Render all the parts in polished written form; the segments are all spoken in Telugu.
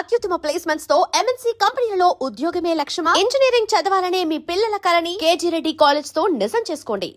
అత్యుత్తమ ప్లేస్మెంట్స్ తో ఎంఎన్సీ కంపెనీలలో ఉద్యోగమే లక్ష్యమా? ఇంజనీరింగ్ చదవాలనే మీ పిల్లల కలని కేజీ రెడ్డి కాలేజ్ తో నిజం చేసుకోండి.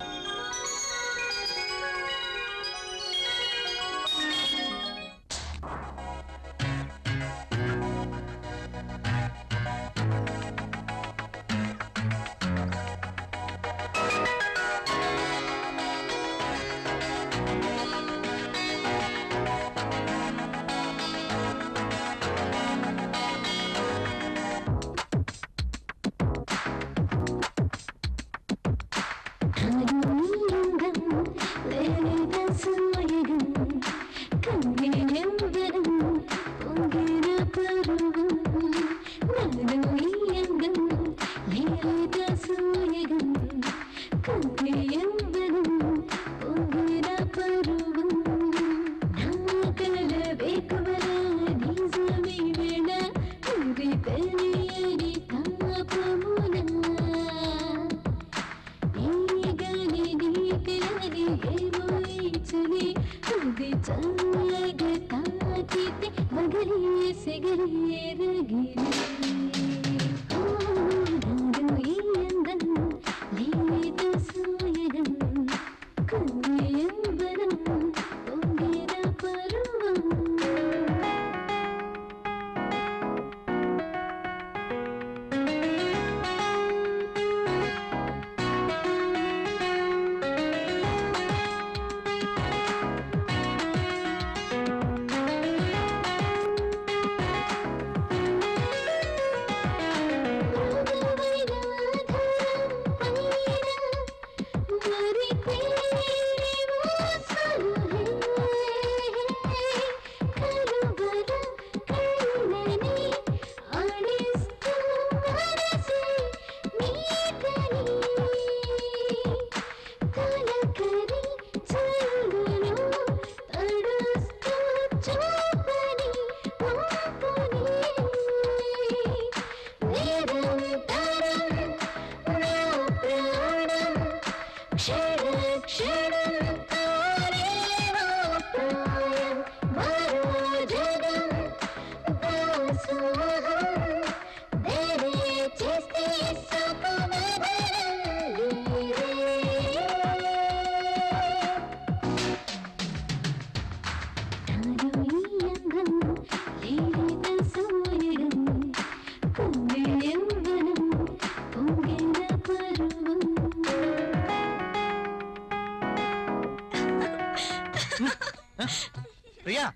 ప్రియా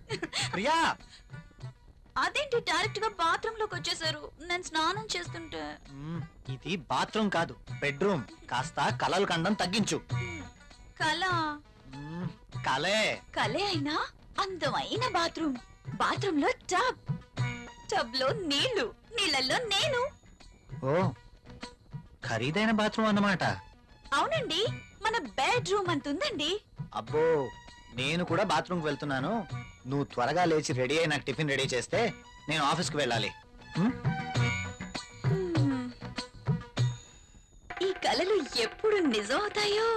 ప్రియా అదేంటి డైరెక్ట్ గా బాత్రూమ్ లోకి వచ్చేసారు? నేను స్నానం చేస్తుంటే. ఇది బాత్రూమ్ కాదు, బెడ్రూమ్. కాస్త కలలు కండం తగ్గించు. కళ కలే కలే అయినా అందమైన బాత్రూమ్. బాత్రూమ్ లో టబ్, టబ్ లో నీళ్లు, నీళ్ళల్లో నేను. ఓ, ఖరీదైన బాత్రూమ్ అన్నమాట. అవునండి, మన బెడ్రూమ్ అంతుందండి. అబ్బో, నేను కూడా బాత్రూమ్ కి వెళ్తున్నాను. నువ్వు త్వరగా లేచి రెడీ అయి నాకు టిఫిన్ రెడీ చేస్తే నేను ఆఫీస్కి వెళ్ళాలి. ఈ కలలు ఎప్పుడు నిజం అవుతాయో.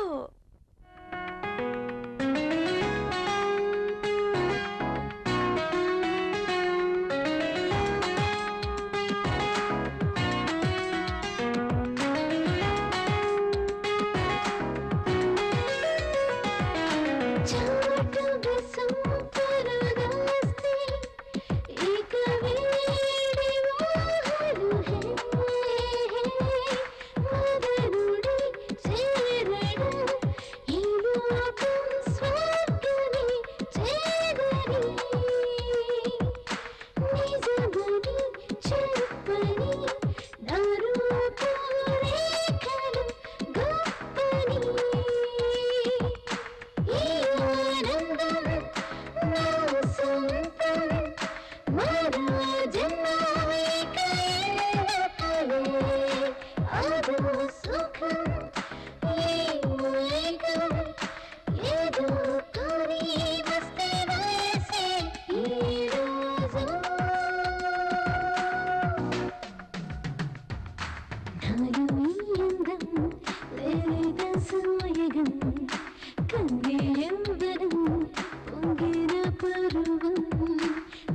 పరువం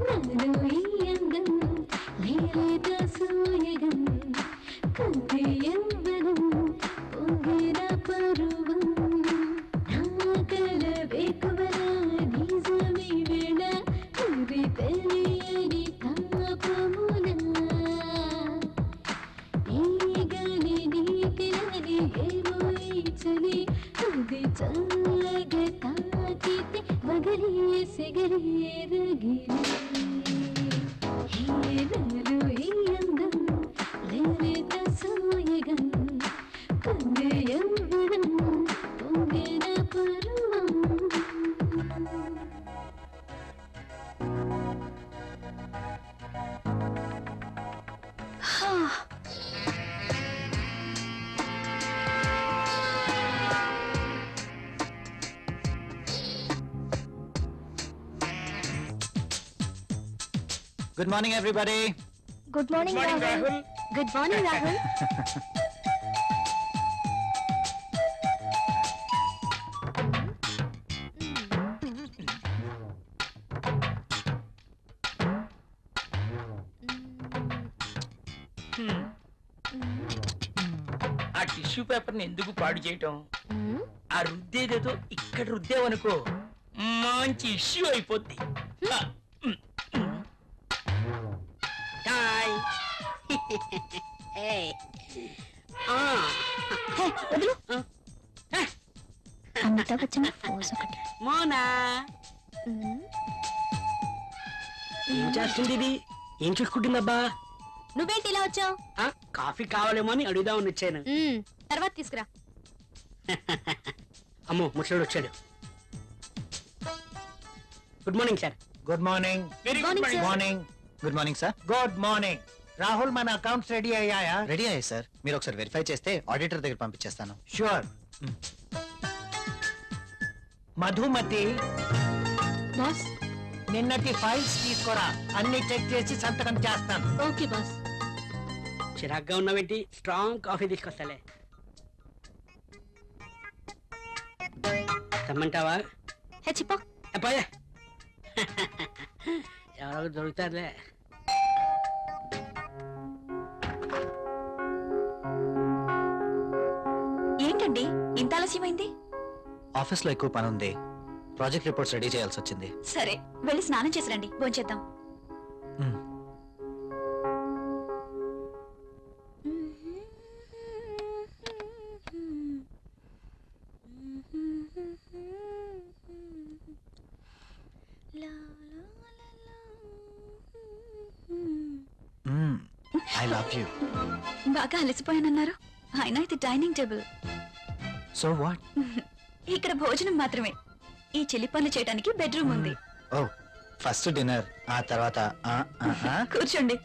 నన్ను ఈ అందం good morning everybody. Good morning Rahul. Good morning Rahul. ఆ టిష్యూ పేపర్ ని ఎందుకు పాడు చేయటం? ఆ రుద్దేదేదో ఇక్కడ రుద్దేవనుకో మంచి ఇష్యూ అయిపోద్ది. హాయ్. ఆ. వదులు. ఆ. అంతా వచ్చిన ఫోజ్ ఒకటి. మోనా ఏం చేస్తుంది ఇది? ఏం చూసుకుంటుందబ్బా? నువ్వేంటి ఇలా వచ్చావు? ఆ, కాఫీ కావాలేమో అని అడుగుదామని వచ్చాను. తర్వాత తీసుకురా. అమ్మో ముసలోడు వచ్చాడు. Good morning sir. Good morning. Very Good morning, sir. Morning. Good morning sir. Good morning. Rahul, మన అకౌంట్స్ రెడీ అయ్యాయా? రెడీ అయ్యాయి సార్. మీరు ఒకసారి వెరిఫై చేస్తే ఆడిటర్ దగ్గర పంపించేస్తాను. షూర్. మధుమతి, బాస్. నిన్నటి ఫైల్స్ తీసుకురా. అన్ని చెక్ చేసి సంతకం చేస్తాను. Okay boss. చిరాగ్గా ఉన్నావేంటి? Strong coffee తీసుకొస్తాలే. తెమ్మంటావా? హెచ్చిపో. అబ్బాయే ఎవరో దొరుకుతారులే. ఏంటండి ఇంత ఆలస్యమైంది? ఆఫీస్ లో ఎక్కువ పని ఉంది. ప్రాజెక్ట్ రిపోర్ట్స్ రెడీ చేయాల్సి వచ్చింది. సరే వెళ్ళి స్నానం చేసి రండి, భోంచేద్దాం. మ్మ్. I love you. బాగా అలసిపోయానన్నారు. అయినా ఇది డైనింగ్ టేబుల్. So what? ఇక్కడ భోజనం మాత్రమే. ఈ చిలి పనులు చేయడానికి బెడ్రూమ్ ఉంది. ఓ, ఫస్ట్ డిన్నర్, ఆ తర్వాత కూర్చోండి.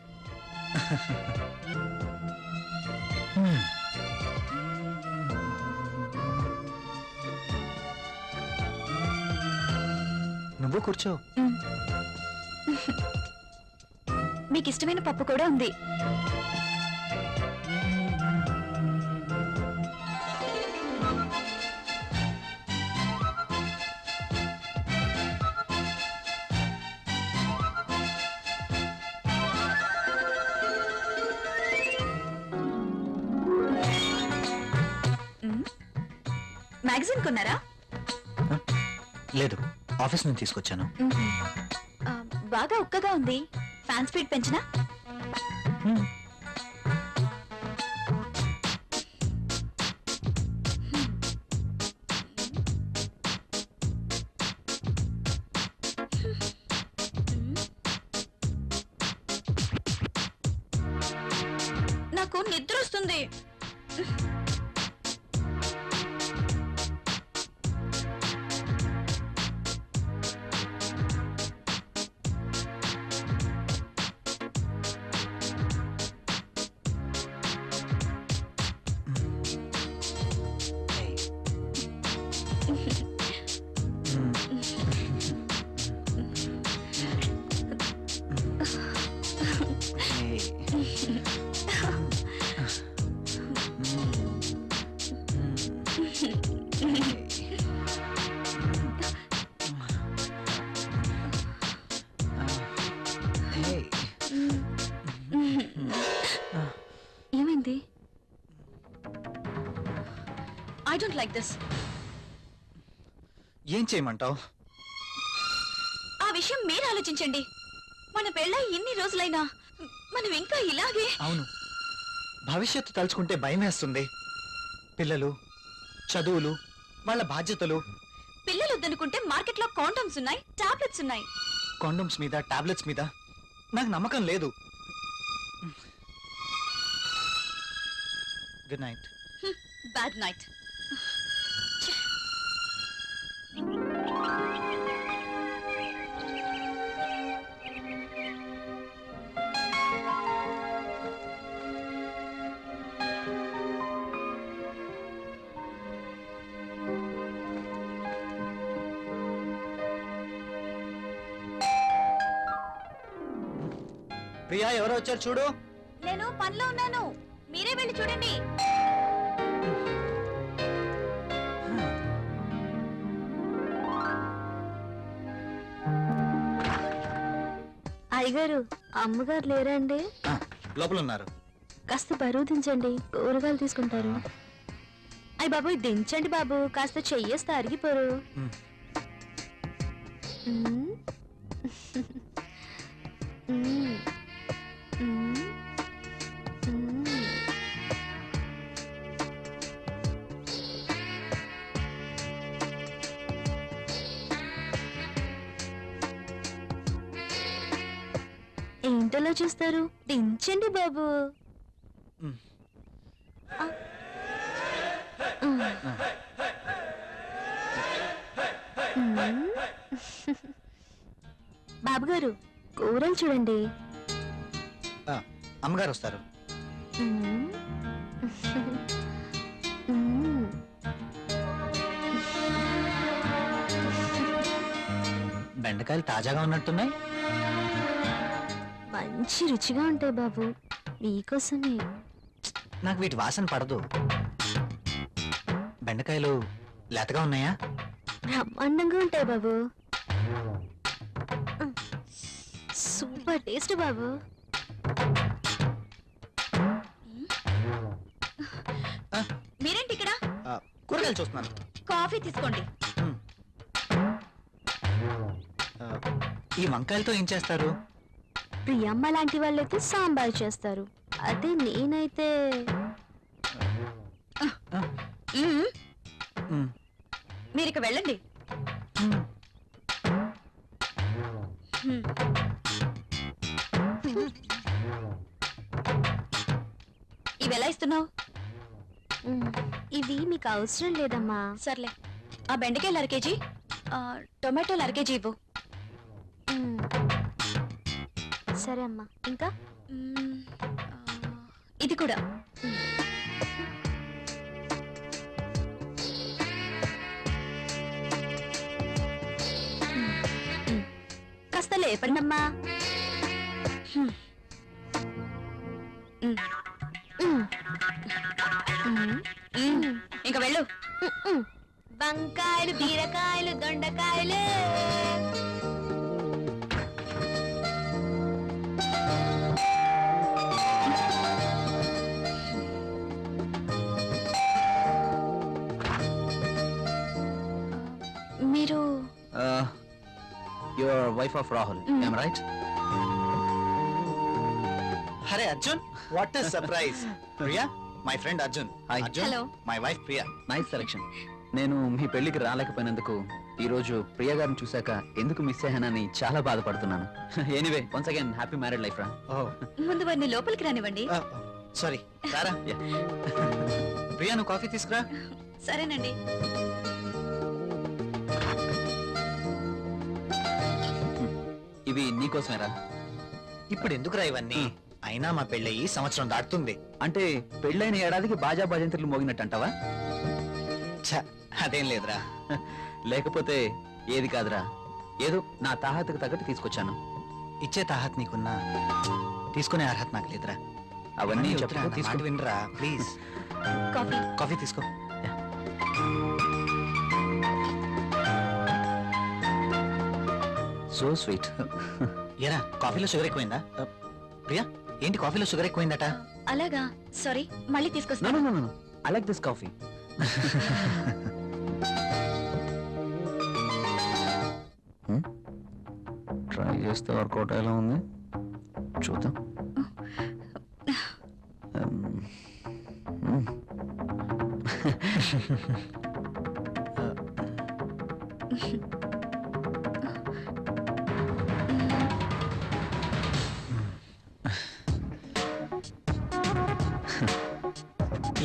నువ్వు కూర్చో. మీకు ఇష్టమైన పప్పు కూడా ఉంది. మ్యాగజైన్ కొన్నారా? లేదు, ఆఫీస్ నుంచి తీసుకొచ్చాను. ఆ, బాగా ఉక్కగా ఉంది. ఫ్యాన్ స్పీడ్ పెంచినా? నాకు నిద్ర వస్తుంది. ఏమైంది? I don't like this. ఏం చేయమంటావు? ఆ విషయం మీరు ఆలోచించండి. మన పెళ్ళై ఇన్ని రోజులైనా మనం ఇంకా ఇలాగే. అవును, భవిష్యత్తు తలుచుకుంటే భయం వేస్తుంది. పిల్లలు, చదువులు, వాళ్ళ బాధ్యతలు. పిల్లలు వద్దనుకుంటే మార్కెట్ లో కాండమ్స్ ఉన్నాయి, టాబ్లెట్స్ ఉన్నాయి. కాండమ్స్ మీద, టాబ్లెట్స్ మీద నాకు నమ్మకం లేదు. Good night. Bad night. Priya ఎవరో వచ్చారు చూడు. నేను పనిలో ఉన్నాను, మీరే వెళ్ళి చూడండి. అయ్యగారు అమ్మగారు లేరా అండి? ఆ, లోపల ఉన్నారు. కాస్త బరువు దించండి, కూరగాయలు తీసుకుంటారు. అయ్య బాబు దించండి బాబు, కాస్త చెయ్యేస్తే అరిగిపోరు. ఉమ్. ఉమ్. ఉమ్. ఉమ్. ఉమ్. ఏంటలా చూస్తారు, దించండి బాబు. ఉమ్. బాబుగారు కూరలు చూడండి. ఆ, అమ్మగారు వస్తారు. మ్మ్. మ్మ్. బెండకాయలు తాజాగా ఉన్నట్టున్నాయి. మంచి రుచిగా ఉంటాయి బాబు, మీకోసమే. నాకు వీటి వాసన పడదు. బెండకాయలు లేతగా ఉన్నాయా? బ్రహ్మాండంగా ఉంటాయి బాబు. సూపర్ టేస్ట్ బాబు. మీరేంటి ఇక్కడ? ఆ, కూరగాయలు చూస్తున్నాను. కాఫీ తీసుకోండి. ఆ, ఈ వంకాయలతో ఏం చేస్తారు? ప్రియమ్మ లాంటి వాళ్ళైతే సాంబార్ చేస్తారు, అదే నేనైతే మ్మ్. ఉమ్, మీరు ఇక వెళ్ళండి. ఉమ్. మ్మ్. ఇవి ఎలా ఇస్తున్నావు? ఇవి మీకు అవసరం లేదమ్మా. సర్లే, ఆ బెండకాయలు 1/2 కేజీ, టొమాటోలు 1/2 కేజీ ఇవ్వు. మ్మ్. సరే అమ్మా, ఇంకా మ్మ్. ఇది కూడా. కాస్త లేపండి. అమ్మా. మ్మ్. ఇంకా వెళ్ళు. వంకాయలు, బీరకాయలు, దొండకాయలు. మీరు your wife of Rahul, Mm. Right? అరే Arjun, what is surprise. Priya, my friend Arjun. Arjun, Hello. My wife Priya. Nice selection. నేను మీ పెళ్లికి రాలేకపోయినందుకు ఈ రోజు ప్రియ గారిని చూశాక ఎందుకు మిస్ అయ్యానని చాలా బాధపడుతున్నాను. Anyway once again happy married life రా. ముందు వారిని లోపలికి రానివ్వండి. సారీ, రారా. ప్రియా, నువ్వు కాఫీ తీసుకురా. సరేనండి. ఇవి నీకోసమేరా. ఇప్పుడు ఎందుకురా ఇవన్నీ? అయినా మా పెళ్ళయి సంవత్సరం దాటుతుంది. అంటే పెళ్ళైన ఏడాదికి బాజా భజంత్రులు మోగినట్టు అంటావా? ఛ, అదేం లేదురా. లేకపోతే ఏది కాదురా, ఏదో నా తాహతకు తగ్గట్టు తీసుకొచ్చాను. ఇచ్చే తాహత్ నీకున్నా, తీసుకునే అర్హత నాకు లేదురా. అవన్నీ వద్దురా, చెప్పుకో, నా తీసుకో. మాట వినరా ప్లీజ్. కాఫీ. కాఫీ తీసుకో. So sweet. ఏరా, కాఫీలో షుగర్ ఎక్కువైందా? ప్రియా, ఏంటి కాఫీలో షుగర్ ఎక్కువైందట? అలాగా, సారీ, మళ్ళీ నో తీసుకొస్తాను. No no no, I like this coffee. Try చేస్తే వర్కౌట్ ఎలా ఉంది చూద్దాం.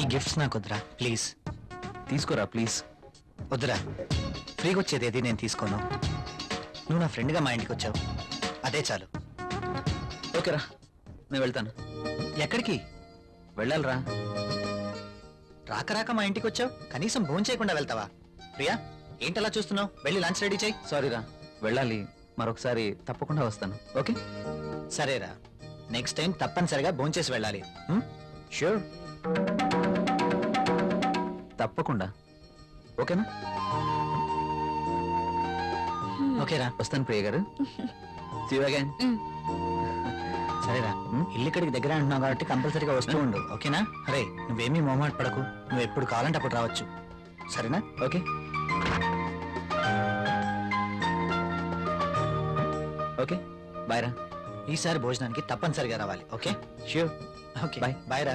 ఈ గిఫ్ట్స్ నాకు వద్దురా ప్లీజ్. తీసుకోరా ప్లీజ్. వద్దురా, ఫ్రీగా వచ్చేది ఏది నేను తీసుకోను. నువ్వు నా ఫ్రెండ్గా మా ఇంటికి వచ్చావు, అదే చాలు. ఓకేరా, నేను వెళ్తాను. ఎక్కడికి? వెళ్ళాలిరా. రాక రాక మా ఇంటికి వచ్చావు, కనీసం భోజనం చేయకుండా వెళ్తావా? ప్రియా, ఏంటలా చూస్తున్నావు? వెళ్ళి లంచ్ రెడీ చేయి. సారీరా, వెళ్ళాలి. మరొకసారి తప్పకుండా వస్తాను. ఓకే? సరేరా, నెక్స్ట్ టైం తప్పనిసరిగా భోంచేసి వెళ్ళాలి. షూర్. తప్పకుండా. ఓకేనా? ఓకేరా. వస్తాను ప్రియ గారు. See you again. సరేరా, ఇల్లు ఇక్కడికి దగ్గర అంటున్నావు కాబట్టి కంపల్సరీగా వస్తూ ఉండు. ఓకేనా? అరే నువ్వేమీ మొహమాట పడకు, నువ్వు ఎప్పుడు కావాలంటే అప్పుడు రావచ్చు. సరేనా? ఓకే. ఓకే బాయ్ రా. ఈసారి భోజనానికి తప్పనిసరిగా రావాలి. Okay? Sure. Okay Bye. Bye రా.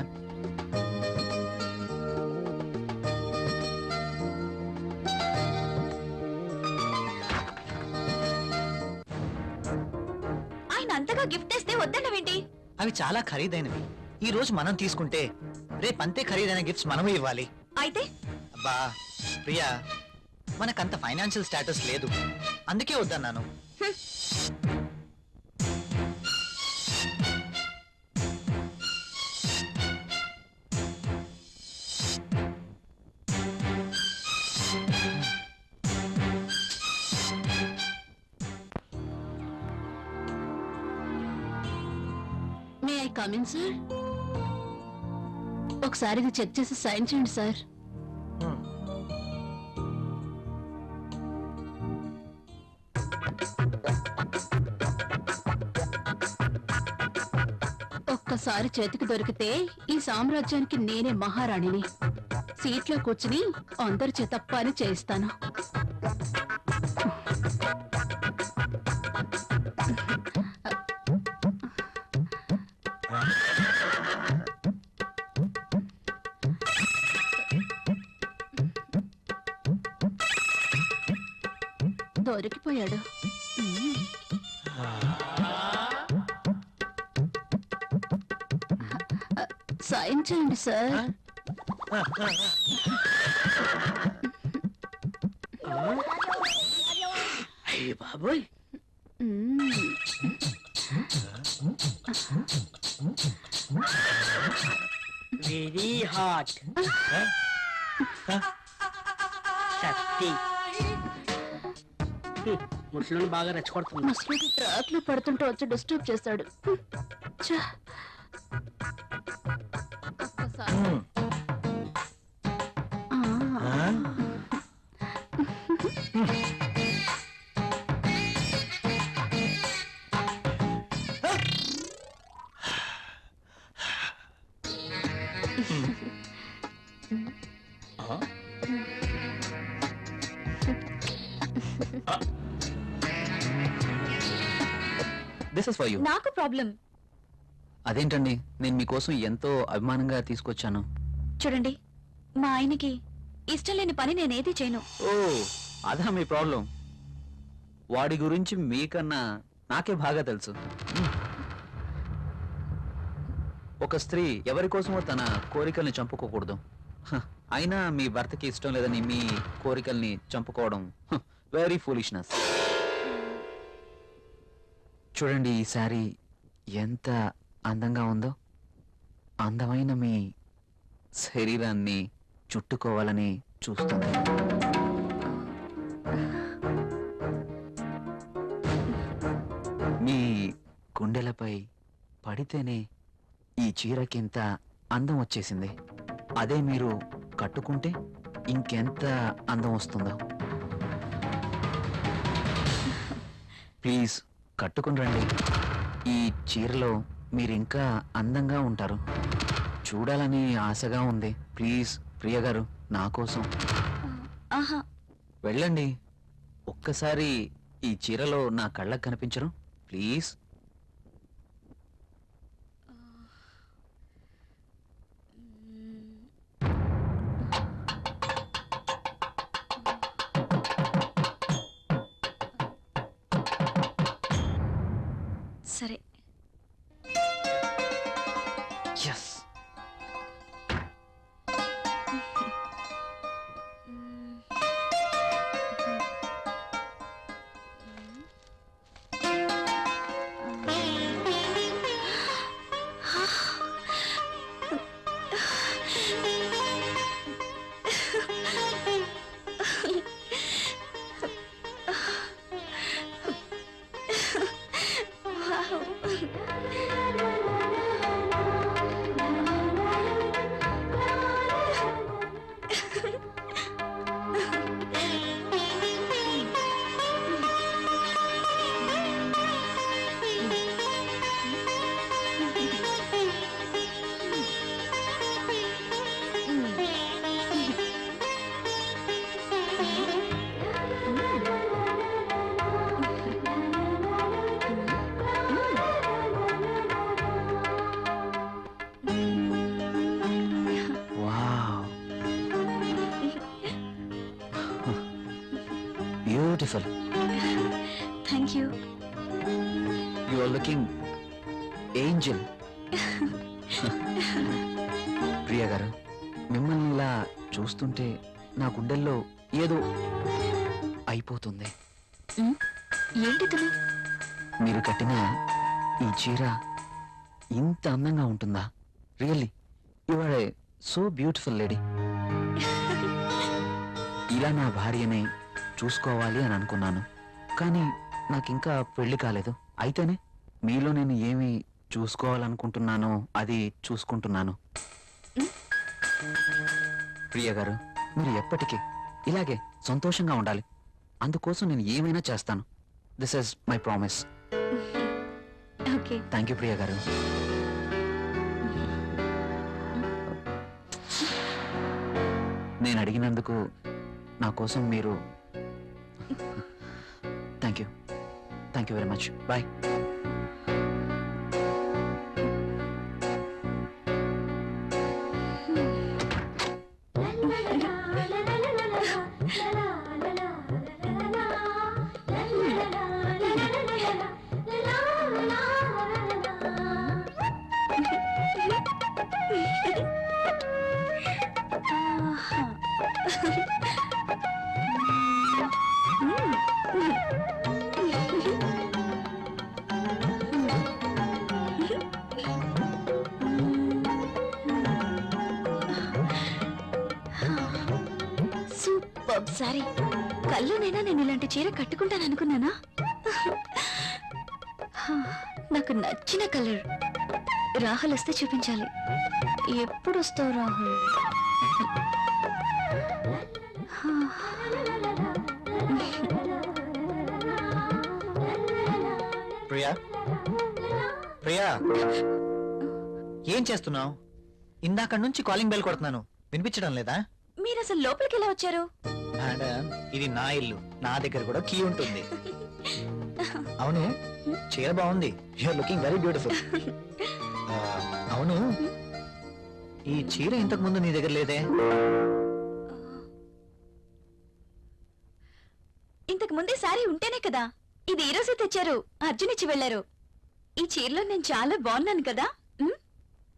ఆయన అంతగా గిఫ్ట్ ఇస్తే వద్దన్నవేంటి? అవి చాలా ఖరీదైనవి. ఈ రోజు మనం తీసుకుంటే రేపు అంతే ఖరీదైన గిఫ్ట్స్ మనము ఇవ్వాలి. అయితే అబ్బా ప్రియా, మనకంత ఫైనాన్షియల్ స్టేటస్ లేదు, అందుకే వద్దన్నాను. May I come in sir? ఒకసారి ఇది చెక్ చేసి సైన్ చేయండి సార్. ఒక్కసారి చేతికి దొరికితే ఈ సామ్రాజ్యానికి నేనే మహారాణిని. సీట్లో కూర్చుని అందరి చేత పని చేయిస్తాను. దొరికిపోయాడు. సైన్ చేయండి సార్. అయ్య బాబోయ్, వెరీ హాట్. శక్తి ముసలిని బాగా రెచ్చగొడుతుంది. ముసలికి ట్రాక్ లో పడుతుంటే వచ్చి డిస్టర్బ్ చేశాడు. ఛ! ఒక్కసారి. ఆ. This is for you. నాకు ప్రాబ్లం. అదేంటండి, నేను మీకోసం ఎంతో అభిమానంగా తీసుకొచ్చాను. చూడండి, మా ఆయనకి ఇష్టం లేని పని నేనేది చేయను. ఓ అదా మీ ప్రాబ్లం? వాడి గురించి మీకన్నా నాకే బాగా తెలుసు. ఒక స్త్రీ ఎవరి కోసమో తన కోరికల్ని చంపుకోకూడదు. హ, అయినా మీ భర్తకి ఇష్టం లేదని మీ కోరికల్ని చంపుకోవడం వెరీ ఫూలిష్నెస్. చూడండి, ఈ శారీ ఎంత అందంగా ఉందో. అందమైన మీ శరీరాన్ని చుట్టుకోవాలని చూస్తుంది. మీ గుండెలపై పడితేనే ఈ చీరకింత అందం వచ్చేసింది. అదే మీరు కట్టుకుంటే ఇంకెంత అందం వస్తుందో. ప్లీజ్ కట్టుకుని రండి. ఈ చీరలో మీరు ఇంకా అందంగా ఉంటారు. చూడాలని ఆశగా ఉంది. ప్లీజ్ ప్రియ గారు, నా కోసం ఆహా, వెళ్ళండి. ఒక్కసారి ఈ చీరలో నా కళ్ళకు కనిపించరు? ప్లీజ్. సరే. Yes. Beautiful. Thank you. You are looking angel. Priya garu, మిమ్మల్ని ఇలా చూస్తుంటే నా గుండెల్లో ఏదో అయిపోతుంది. ఏంటితను? మీరు కట్టిన ఈ చీర ఇంత అందంగా ఉంటుందా? Really you are a so beautiful lady. ఇలా నా భార్యని చూసుకోవాలి అని అనుకున్నాను, కానీ నాకింకా పెళ్లి కాలేదు. అయితేనే మీలో నేను ఏమి చూసుకోవాలనుకుంటున్నానో అది చూసుకుంటున్నాను. ప్రియ గారు, మీరు ఎప్పటికీ ఇలాగే సంతోషంగా ఉండాలి. అందుకోసం నేను ఏమైనా చేస్తాను. This is my promise. Okay. Thank you Priya garu. నేను అడిగినందుకు నా కోసం మీరు thank you very much. Bye. Super sorry. కల్లోనైనా నేను ఇలాంటి చీర కట్టుకుంటాను అనుకున్నానా? నాకు నచ్చిన కలర్. రాహుల్ వస్తే చూపించాలి. ఎప్పుడు వస్తావు రాహుల్? ప్రియా, ప్రియా, ఏం చేస్తున్నావు? ఇందాక నుంచి కాలింగ్ బెల్ కొడుతున్నాను, వినిపించడం లేదా? మీరు అసలు లోపలికి ఎలా వచ్చారు? మేడం, ఇది నా ఇల్లు, నా దగ్గర కూడా కీ ఉంటుంది. అవును, చీర బాగుంది. You're looking very beautiful. అవును, ఈ చీర ఇంతకు ముందు నీ దగ్గర లేదే? ఇంతకు ముందే సారీ ఉంటేనే కదా. ఇది ఈ రోజే తెచ్చారు. అర్జున్ ఇచ్చి వెళ్లారు. ఈ చీరలో నేను చాలా బాగున్నాను కదా.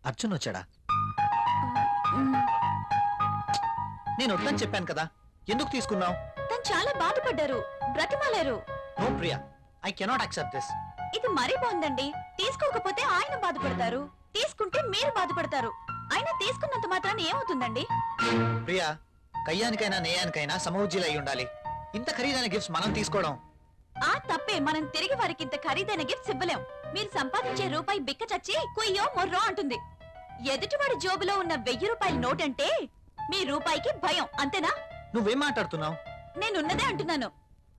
అర్జున్ వచ్చాడా? నేను వద్దని చెప్పాను కదా, ఎందుకు తీసుకున్నావు? తను చాలా బాధపడ్డారు, బ్రతిమాలారు. No Priya, I cannot accept this. ఇది మరీ బాగుందండి. తీసుకోకపోతే ఆయన బాధపడతారు, తీసుకుంటే మీరు బాధపడతారు. అయినా తీసుకున్నంత మాత్రాన్ని ఏమవుతుందండి? ప్రియా, కయ్యానికైనా నేయానికైనా సమౌజ్జీలు అయి ఉండాలి. ఇంత ఖరీదైన గిఫ్ట్స్ మనం తీసుకోవడం ఆ తప్పే. మనం తిరిగి వారికి ఇంత ఖరీదైన గిఫ్ట్స్ ఇవ్వలేం. మీరు సంపాదించే రూపాయి బిక్క చచ్చి కుయ్యో మొర్రో అంటుంది. ఎదుటివాడి జోబులో ఉన్న 1000 రూపాయల నోట్ అంటే మీ రూపాయికి భయం, అంతేనా? నువ్వేం మాట్లాడుతున్నావు? నేనున్నదే అంటున్నాను.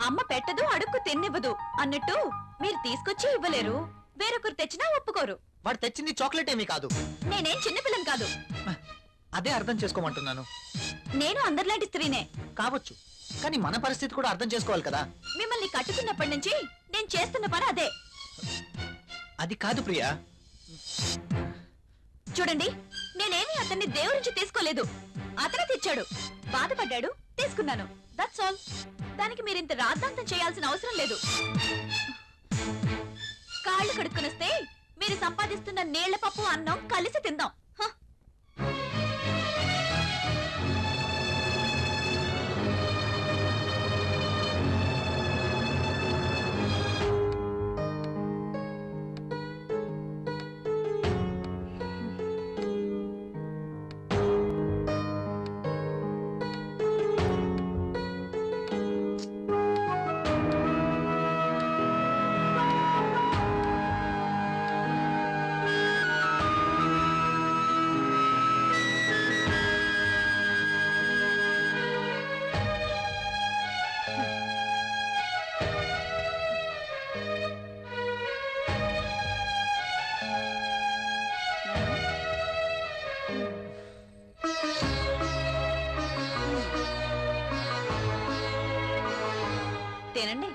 అమ్మ పెట్టదు, అడుక్కు తిన్నివ్వదు అన్నట్టు మీరు తీసుకొచ్చి ఇవ్వలేరు, వేరొకరు తెచ్చినా ఒప్పుకోరు. వాడు తెచ్చింది చాక్లెట్ ఏమీ కాదు. నేనేం చిన్నపిల్లం కాదు. అదే అర్థం చేసుకోమంటున్నాను. నేను అందరిలాంటి స్త్రీనే కావచ్చు, కానీ మన పరిస్థితి కూడా అర్థం చేసుకోవాలి కదా. మిమ్మల్ని కట్టుకున్నప్పటి నుంచి నేను చేస్తున్న పని అదే. అది కాదు ప్రియా. చూడండి, నేనేమి అతన్ని దేవురించి తీసుకోలేదు. అతనే తెచ్చాడు, బాధపడ్డాడు, తీసుకున్నాను. That's all. దానికి మీరింత రాద్ధాంతం చేయాల్సిన అవసరం లేదు. కాళ్ళు కడుక్కునొస్తే మీరు సంపాదిస్తున్న నీళ్ల పప్పు అన్నం కలిసి తిందాం. హ. తినండి.